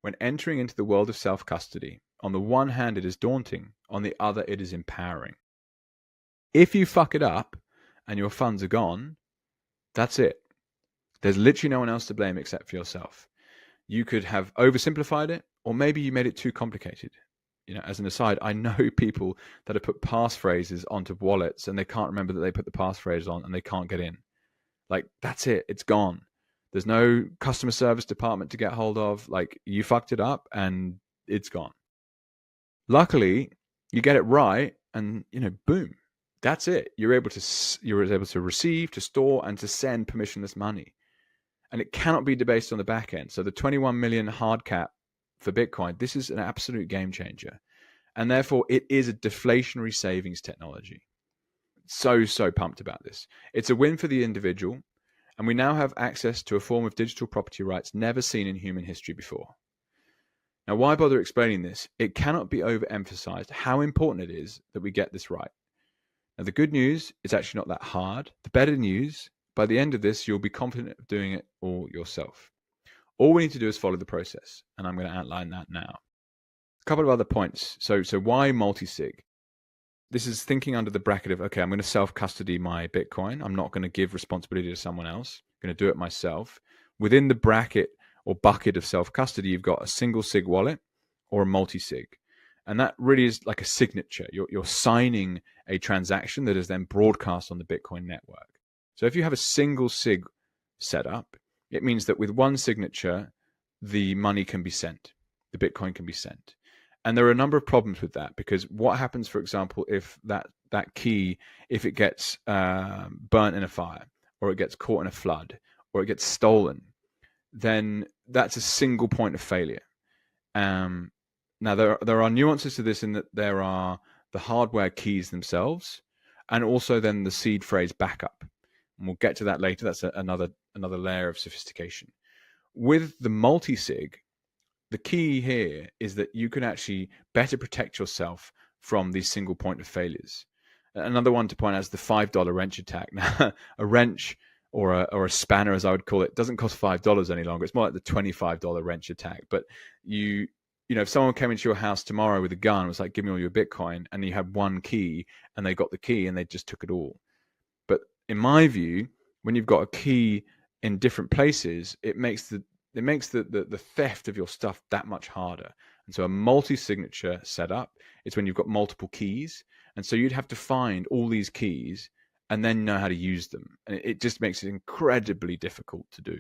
When entering into the world of self-custody, on the one hand, it is daunting. On the other, it is empowering. If you fuck it up and your funds are gone, that's it. There's literally no one else to blame except for yourself. You could have oversimplified it, or maybe you made it too complicated. As an aside, I know people that have put passphrases onto wallets and they can't remember that they put the passphrase on and they can't get in. Like, that's it. It's gone. There's no customer service department to get hold of. Like, you fucked it up and it's gone. Luckily, you get it right and, boom, that's it. You're able to receive, to store, and to send permissionless money. And it cannot be debased on the back end. So the 21 million hard cap for Bitcoin, this is an absolute game changer. And therefore, it is a deflationary savings technology. So pumped about this. It's a win for the individual. And we now have access to a form of digital property rights never seen in human history before. Now, why bother explaining this? It cannot be overemphasized how important it is that we get this right. Now, the good news is actually not that hard. The better news, by the end of this, you'll be confident of doing it all yourself. All we need to do is follow the process, and I'm going to outline that now. A couple of other points. So why multisig? This is thinking under the bracket of, okay, I'm going to self-custody my Bitcoin. I'm not going to give responsibility to someone else. I'm going to do it myself. Within the bracket or bucket of self-custody, you've got a single sig wallet or a multisig. And that really is like a signature. You're signing a transaction that is then broadcast on the Bitcoin network. So if you have a single sig set up, it means that with one signature, the money can be sent. The Bitcoin can be sent. And there are a number of problems with that, because what happens, for example, if that key, if it gets burnt in a fire, or it gets caught in a flood, or it gets stolen, then that's a single point of failure. Now, there are nuances to this in that there are the hardware keys themselves, and also then the seed phrase backup. And we'll get to that later. That's another layer of sophistication. With the multisig, the key here is that you can actually better protect yourself from these single point of failures. Another one to point out is the $5 wrench attack. Now, a wrench or a spanner, as I would call it, doesn't cost $5 any longer. It's more like the $25 wrench attack. But if someone came into your house tomorrow with a gun and was like, give me all your Bitcoin, and you had one key and they got the key and they just took it all. But in my view, when you've got a key in different places, it makes the theft of your stuff that much harder. And so a multi-signature setup, it's when you've got multiple keys. And so you'd have to find all these keys and then know how to use them. And it just makes it incredibly difficult to do.